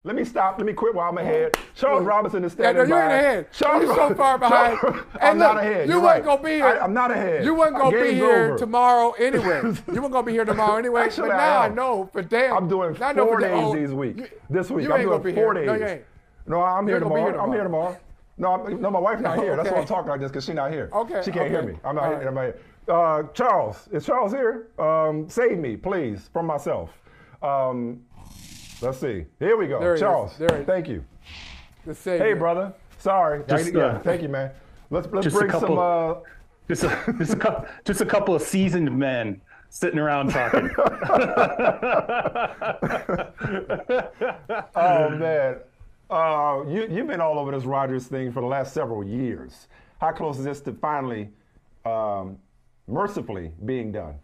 Let me stop. Let me quit while I'm ahead. Charles Robinson is standing you by. ain't ahead. Charles, You're so far behind. I'm not ahead. You weren't going to be here. I'm not ahead. You weren't going to be here over. tomorrow anyway. You weren't going to be here tomorrow anyway. Actually, but now I know for damn. I'm doing 4 days this week. I'm doing 4 days. No, you ain't. No, I'm here tomorrow. I'm here tomorrow. No, my wife's not here. That's why I'm talking like this, because she's not here. Okay. She can't hear me. I'm not here. Charles, is Charles here? Save me, please, from myself. Let's see. Here we go. Charles, thank you. Hey, brother. Sorry. Thank you, man. Let's bring some. Just a couple of seasoned men sitting around talking. Oh man, you've been all over this Rodgers thing for the last several years. How close is this to finally, mercifully being done?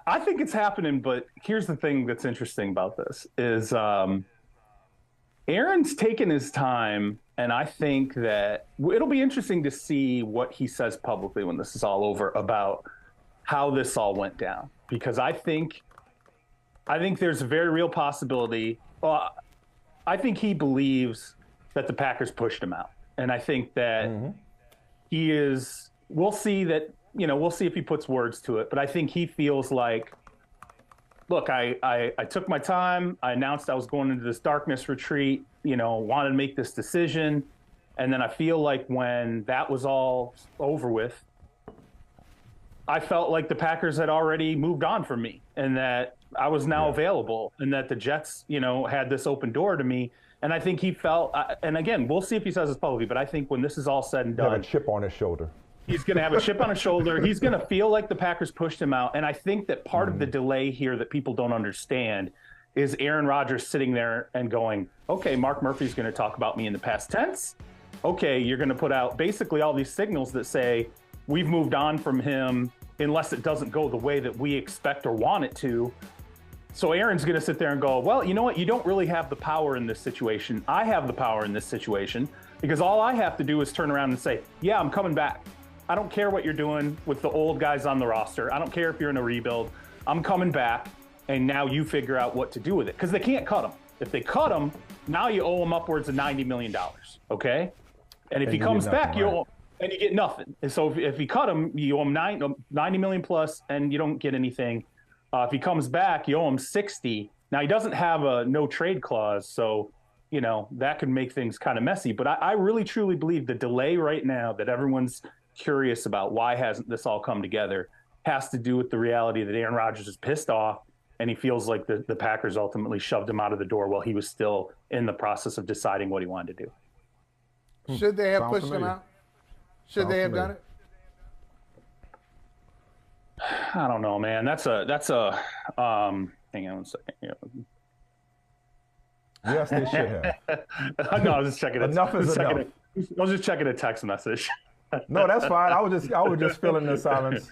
I think it's happening, but here's the thing that's interesting about this is Aaron's taken his time, and I think that it'll be interesting to see what he says publicly when this is all over about how this all went down. Because I think there's a very real possibility. I think he believes that the Packers pushed him out, and I think that he is. We'll see that. We'll see if he puts words to it, but I think he feels like, look, I took my time. I announced I was going into this darkness retreat, wanted to make this decision. And then I feel like when that was all over with, I felt like the Packers had already moved on from me and that I was now available and that the Jets, had this open door to me. And I think he felt, and again, we'll see if he says this publicly, but I think when this is all said and done, have a chip on his shoulder. He's going to have a chip on his shoulder. He's going to feel like the Packers pushed him out. And I think that part of the delay here that people don't understand is Aaron Rodgers sitting there and going, okay, Mark Murphy's going to talk about me in the past tense. Okay, you're going to put out basically all these signals that say we've moved on from him unless it doesn't go the way that we expect or want it to. So Aaron's going to sit there and go, well, you know what? You don't really have the power in this situation. I have the power in this situation because all I have to do is turn around and say, yeah, I'm coming back. I don't care what you're doing with the old guys on the roster. I don't care if you're in a rebuild. I'm coming back, and now you figure out what to do with it. Because they can't cut him. If they cut him, now you owe him upwards of $90 million, okay? And if he comes back, you owe him, and you get nothing. And so if you cut him, you owe him $90 million plus, and you don't get anything. If he comes back, you owe him $60. Now, he doesn't have a no-trade clause, so that could make things kind of messy. But I really, truly believe the delay right now that everyone's curious about why hasn't this all come together has to do with the reality that Aaron Rodgers is pissed off and he feels like the Packers ultimately shoved him out of the door while he was still in the process of deciding what he wanted to do. Should they have pushed him out? Should they have done it? I don't know, man. That's a hang on one second. Yes, they should have. No, I was just checking it. Enough is enough. I was just checking a text message. No, that's fine. I was just filling the silence.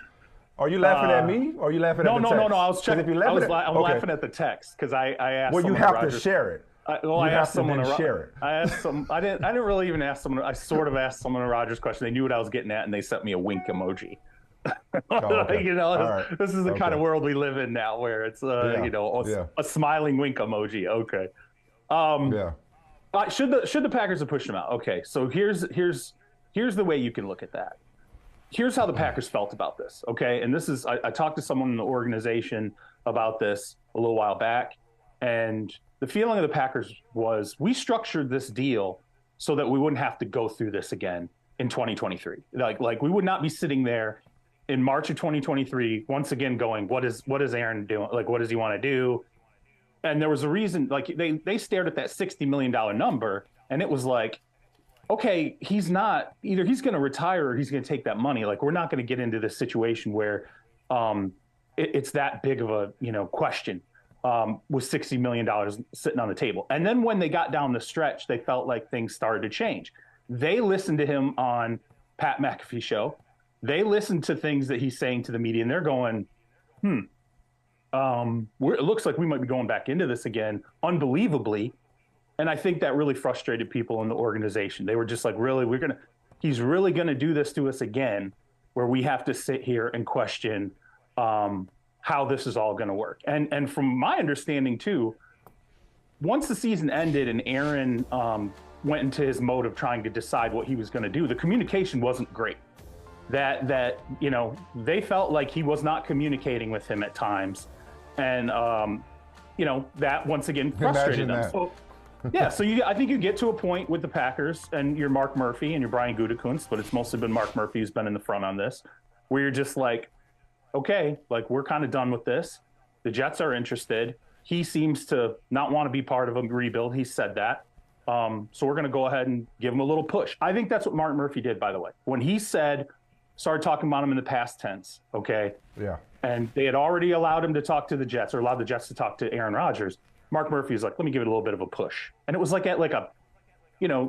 Are you laughing at me or are you laughing at the text? No. I was checking. I'm okay. laughing at the text because I asked. Well, you have to share it. I asked someone to share it. I asked some. I didn't really even ask someone. I sort of asked someone a Rodgers question. They knew what I was getting at, and they sent me a wink emoji. Okay. This is the kind of world we live in now, where it's a smiling wink emoji. Okay. Should the Packers have pushed him out? Okay, so here's the way you can look at that. Here's how the Packers felt about this, okay? And this is, I talked to someone in the organization about this a little while back, and the feeling of the Packers was, we structured this deal so that we wouldn't have to go through this again in 2023. Like we would not be sitting there in March of 2023, once again going, what is Aaron doing? Like, what does he want to do? And there was a reason, like they stared at that $60 million number, and it was like, okay, he's going to retire or he's going to take that money. Like, we're not going to get into this situation where it's that big of a, question with $60 million sitting on the table. And then when they got down the stretch, they felt like things started to change. They listened to him on Pat McAfee's show. They listened to things that he's saying to the media, and they're going, it looks like we might be going back into this again, unbelievably. And I think that really frustrated people in the organization. They were just like, really, he's really going to do this to us again, where we have to sit here and question how this is all going to work. And from my understanding too, once the season ended and Aaron went into his mode of trying to decide what he was going to do, the communication wasn't great. That they felt like he was not communicating with him at times, and that once again frustrated them. So, yeah, so I think you get to a point with the Packers and your Mark Murphy and your Brian Gutekunst, but it's mostly been Mark Murphy who's been in the front on this, where you're just like, okay, like we're kind of done with this. The Jets are interested. He seems to not want to be part of a rebuild. He said that. So we're going to go ahead and give him a little push. I think that's what Mark Murphy did, by the way. When he started talking about him in the past tense, okay? Yeah. And they had already allowed him to talk to the Jets, or allowed the Jets to talk to Aaron Rodgers. Mark Murphy was like, let me give it a little bit of a push. And it was like at like a,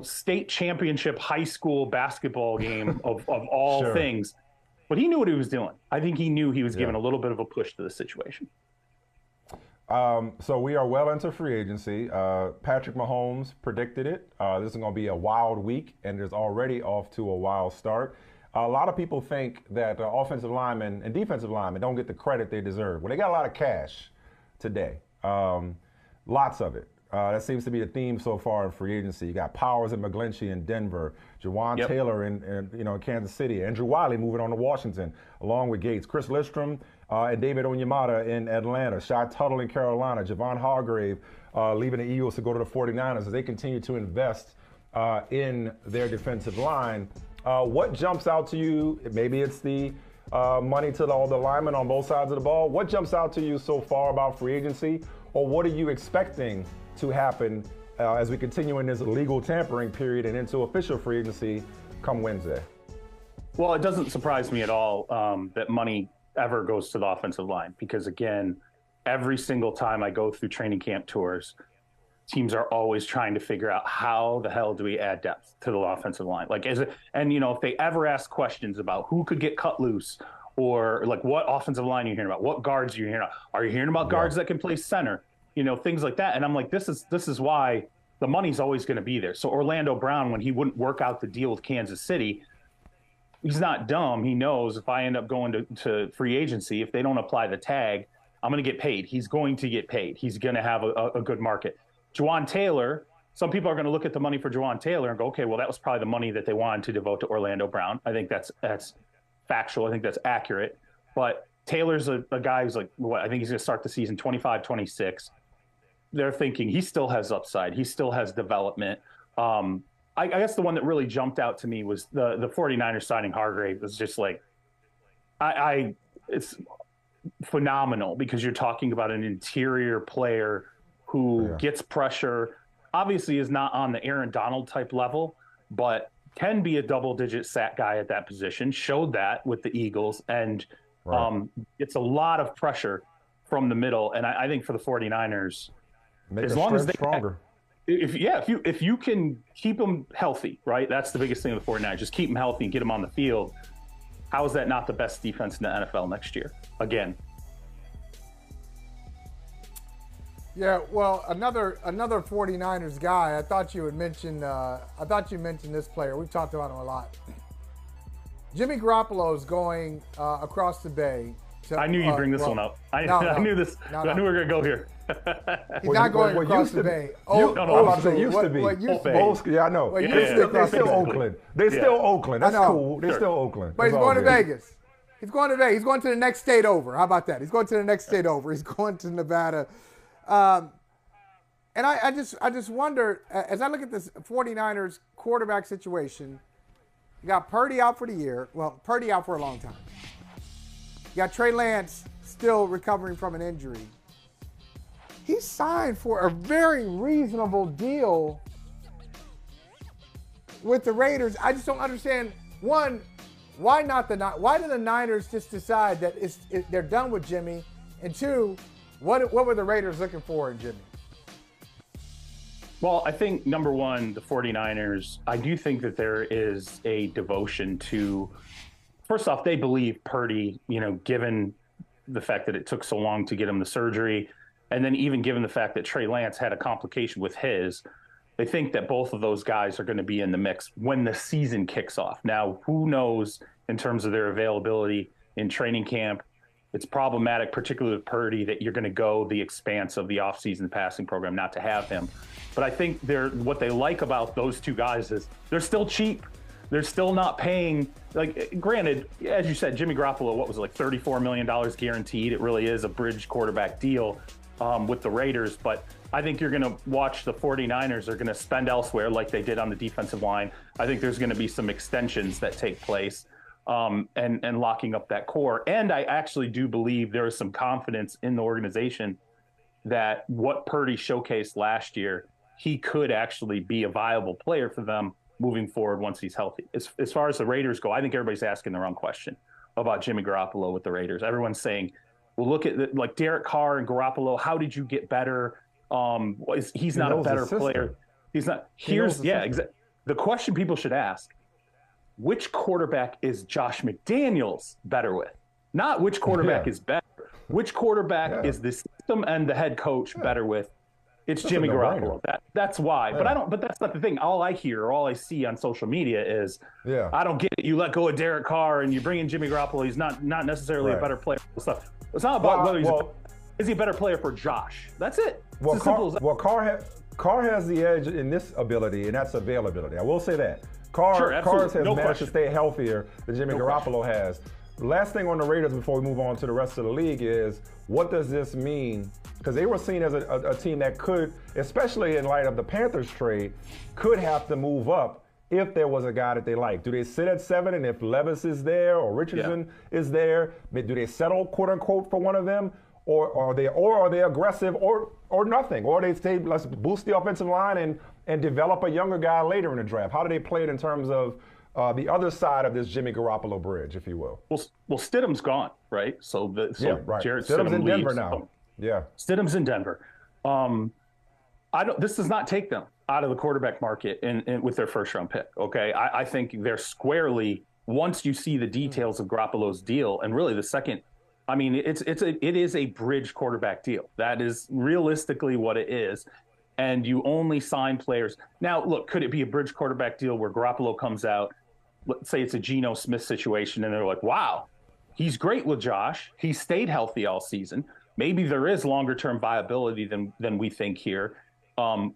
state championship high school basketball game of all things. But he knew what he was doing. I think he knew he was giving a little bit of a push to the situation. So we are well into free agency. Patrick Mahomes predicted it. This is going to be a wild week, and it's already off to a wild start. A lot of people think that offensive linemen and defensive linemen don't get the credit they deserve. Well, they got a lot of cash today. Lots of it. That seems to be a theme so far in free agency. You got Powers and McGlinchey in Denver, Javon Taylor in Kansas City, Andrew Wiley moving on to Washington, along with Gates, Chris Lindstrom and David Onyemata in Atlanta, Shy Tuttle in Carolina, Javon Hargrave leaving the Eagles to go to the 49ers as they continue to invest in their defensive line. What jumps out to you? Maybe it's the money to all the linemen on both sides of the ball. What jumps out to you so far about free agency, or what are you expecting to happen as we continue in this legal tampering period and into official free agency come Wednesday? Well, it doesn't surprise me at all that money ever goes to the offensive line, because again, every single time I go through training camp tours, teams are always trying to figure out how the hell do we add depth to the offensive line. If they ever ask questions about who could get cut loose, or like what offensive line are you hearing about, what guards are you hearing about, are you hearing about guards that can play center, things like that. And I'm like, this is why the money's always going to be there. So Orlando Brown, when he wouldn't work out the deal with Kansas City, he's not dumb. He knows if I end up going to free agency, if they don't apply the tag, I'm going to get paid. He's going to get paid. He's going to have a good market. Juwan Taylor, some people are going to look at the money for Juwan Taylor and go, okay, well, that was probably the money that they wanted to devote to Orlando Brown. I think that's factual. I think that's accurate. But Taylor's a guy who's like, I think he's going to start the season 25, 26. They're thinking he still has upside. He still has development. I guess the one that really jumped out to me was the 49ers signing Hargrave. It was just like, it's phenomenal, because you're talking about an interior player who gets pressure, obviously is not on the Aaron Donald type level, but can be a double-digit sack guy at that position, showed that with the Eagles, and it's a lot of pressure from the middle. And I think for the 49ers, as long as they're stronger. If you can keep them healthy, right? That's the biggest thing with the 49ers. Just keep them healthy and get them on the field. How is that not the best defense in the NFL next year? Again. Yeah, well, another 49ers guy. I thought you would mention. You mentioned this player. We've talked about him a lot. Jimmy Garoppolo is going across the bay. I knew you'd bring this one up. I knew this. I knew we were going to go here. He's not going across the bay. Used to be. Yeah, I know. They're still Oakland. They're still Oakland. That's cool. They're still Oakland. But he's going to Vegas. He's going to Vegas. He's going to the next state over. How about that? He's going to the next state over. He's going to Nevada. And I just wonder, as I look at this 49ers quarterback situation, you got Purdy out for the year. Well, Purdy out for a long time. You got Trey Lance still recovering from an injury. He signed for a very reasonable deal with the Raiders. I just don't understand. One, why did the Niners just decide that they're done with Jimmy? And two, what were the Raiders looking for in Jimmy? Well, I think, number one, the 49ers, I do think that there is a devotion to, first off, they believe Purdy, given the fact that it took so long to get him the surgery, and then even given the fact that Trey Lance had a complication with his, they think that both of those guys are going to be in the mix when the season kicks off. Now, who knows in terms of their availability in training camp, it's problematic, particularly with Purdy, that you're going to go the expanse of the offseason passing program not to have him. But I think what they like about those two guys is they're still cheap. They're still not paying. Like, granted, as you said, Jimmy Garoppolo, what was it, like $34 million guaranteed? It really is a bridge quarterback deal with the Raiders. But I think you're going to watch the 49ers are going to spend elsewhere like they did on the defensive line. I think there's going to be some extensions that take place and locking up that core. And I actually do believe there is some confidence in the organization that what Purdy showcased last year, he could actually be a viable player for them moving forward once he's healthy. As far as the Raiders go, I think everybody's asking the wrong question about Jimmy Garoppolo with the Raiders. Everyone's saying, well, look at like Derek Carr and Garoppolo. How did you get better? He's not a better player. He's not. The question people should ask, which quarterback is Josh McDaniels better with? Not which quarterback is better. Which quarterback is the system and the head coach better with? It's Jimmy Garoppolo. That's why. Yeah. But that's not the thing. All I hear or all I see on social media is, I don't get it. You let go of Derek Carr and you bring in Jimmy Garoppolo. He's not necessarily a better player. Stuff. It's not about whether is he a better player for Josh. That's it. It's Carr has the edge in this ability, and that's availability. I will say that. Carr has managed to stay healthier than Jimmy Garoppolo has. Last thing on the Raiders before we move on to the rest of the league is, what does this mean? Because they were seen as a team that could, especially in light of the Panthers trade, could have to move up if there was a guy that they like. Do they sit at 7, and if Levis is there or Richardson is there, do they settle, quote unquote, for one of them? Or are they aggressive or nothing? Or they say, let's boost the offensive line and develop a younger guy later in the draft? How do they play it in terms of the other side of this Jimmy Garoppolo bridge, if you will? Well, Stidham's gone, right? Jarrett Stidham's in Denver leaves. now. Yeah, Stidham's in Denver. This does not take them out of the quarterback market with their first round pick. Okay, I think they're squarely, once you see the details of Garoppolo's deal, and really the second. I mean, it is a bridge quarterback deal. That is realistically what it is. And you only sign players. Now, look, could it be a bridge quarterback deal where Garoppolo comes out, let's say it's a Geno Smith situation, and they're like, wow, he's great with Josh. He stayed healthy all season. Maybe there is longer-term viability than we think here.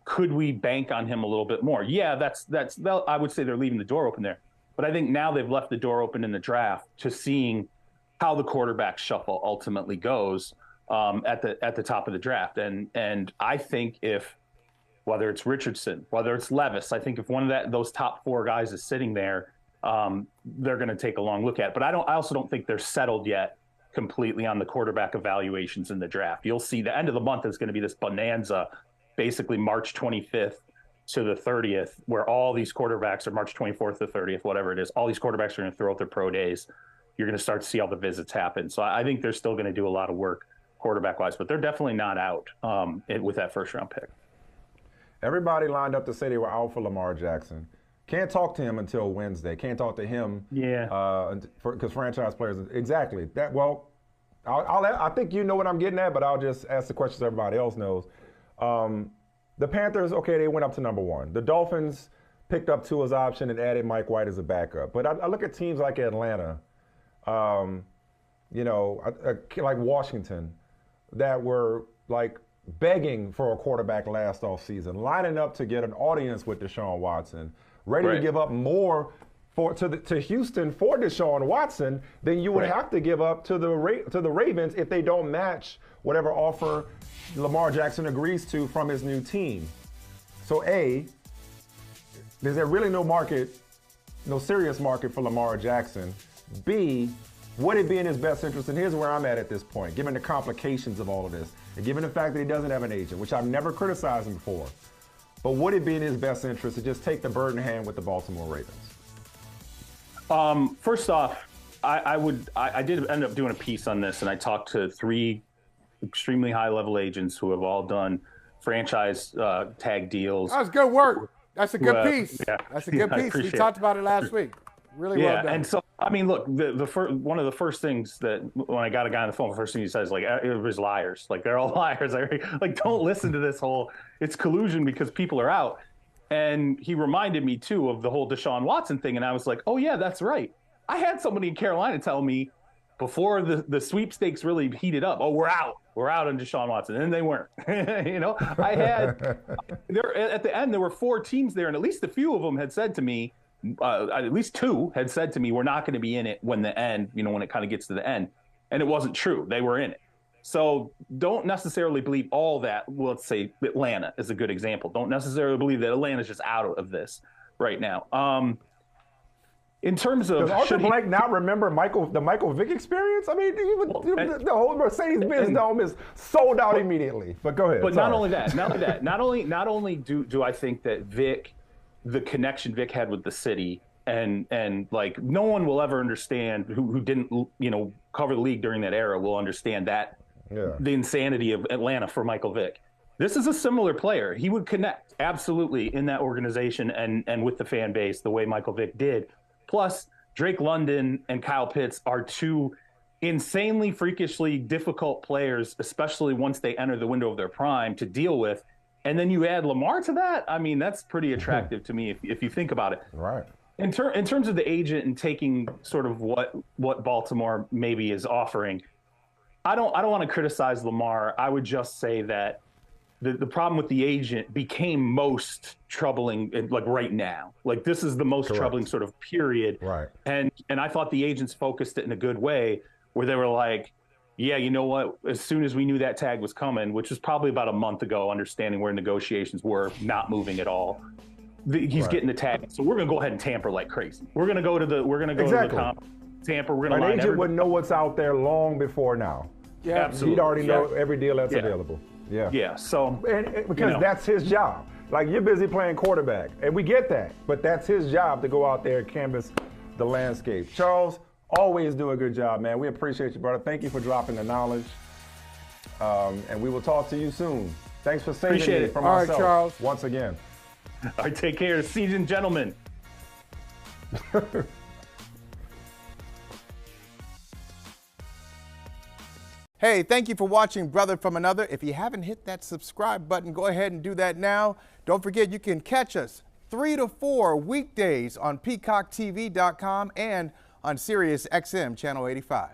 Could we bank on him a little bit more? Yeah, I would say they're leaving the door open there. But I think now they've left the door open in the draft to seeing how the quarterback shuffle ultimately goes at the top of the draft. And I think whether it's Richardson, whether it's Levis, I think if one of those top 4 guys is sitting there, they're going to take a long look at it. But I also don't think they're settled yet completely on the quarterback evaluations in the draft. You'll see the end of the month is going to be this bonanza, basically March 25th to the 30th, where all these quarterbacks are March 24th to 30th, whatever it is. All these quarterbacks are going to throw out their pro days. You're going to start to see all the visits happen. So I think they're still going to do a lot of work quarterback-wise, but they're definitely not out with that first-round pick. Everybody lined up to say they were out for Lamar Jackson. Can't talk to him until Wednesday. Can't talk to him because franchise players. Exactly. I think you know what I'm getting at, but I'll just ask the questions everybody else knows. The Panthers, they went up to number 1. The Dolphins picked up Tua's option and added Mike White as a backup. But I look at teams like Atlanta, like Washington, that were like begging for a quarterback last offseason, lining up to get an audience with Deshaun Watson, ready to give up more to Houston for Deshaun Watson than you would have to give up to the Ravens if they don't match whatever offer Lamar Jackson agrees to from his new team. So A, is there really no serious market for Lamar Jackson? B, would it be in his best interest? And here's where I'm at this point, given the complications of all of this, and given the fact that he doesn't have an agent, which I've never criticized him for. But would it be in his best interest to just take the bird in hand with the Baltimore Ravens? First off, I did end up doing a piece on this, and I talked to 3 extremely high-level agents who have all done franchise tag deals. That was good work. That's a good piece. Yeah. That's a good piece. We talked about it last week. Really well done. And so, I mean, look, one of the first things that when I got a guy on the phone, the first thing he says, like, everybody's liars. Like, they're all liars. Like, don't listen to this whole, it's collusion because people are out. And he reminded me, too, of the whole Deshaun Watson thing. And I was like, oh, yeah, that's right. I had somebody in Carolina tell me before the sweepstakes really heated up. Oh, we're out on Deshaun Watson, and they weren't. You know, I had there at the end there were 4 teams there, and at least a few of them had said to me, at least 2 had said to me, we're not going to be in it when the end, you know, when it kind of gets to the end, and it wasn't true. They were in it. So don't necessarily believe all that. Well, let's say Atlanta is a good example. Don't necessarily believe that Atlanta's just out of this right now. In terms of, does Arthur Blank not remember the Michael Vick experience? I mean, the whole Mercedes-Benz Dome is sold out immediately. But go ahead. But not only that, not only do I think that Vick, the connection Vick had with the city, and like no one will ever understand who didn't, you know, cover the league during that era will understand that the insanity of Atlanta for Michael Vick. This is a similar player. He would connect absolutely in that organization and with the fan base the way Michael Vick did. Plus, Drake London and Kyle Pitts are 2 insanely, freakishly difficult players, especially once they enter the window of their prime, to deal with. And then you add Lamar to that. I mean, that's pretty attractive to me if you think about it. Right. In terms of the agent and taking sort of what Baltimore maybe is offering, I don't want to criticize Lamar. I would just say that the problem with the agent became most troubling, like right now. Like this is the most troubling sort of period. Right. And I thought the agents focused it in a good way, where they were like, yeah, you know what? As soon as we knew that tag was coming, which was probably about a month ago, understanding where negotiations were not moving at all, he's getting the tag. So we're gonna go ahead and tamper like crazy. We're gonna go to the tamper. We're gonna an agent would know what's out there long before now. Yeah, absolutely. He'd already know every deal that's available. Yeah. Yeah. So and because that's his job. Like you're busy playing quarterback, and we get that, but that's his job to go out there and canvas the landscape. Charles, always do a good job, man. We appreciate you, brother. Thank you for dropping the knowledge, and we will talk to you soon. Thanks for saving me from myself. All right, Charles. Once again. All right, take care, seasoned gentlemen. Hey, thank you for watching Brother from Another. If you haven't hit that subscribe button, go ahead and do that now. Don't forget, you can catch us 3 to 4 weekdays on PeacockTV.com and on Sirius XM Channel 85.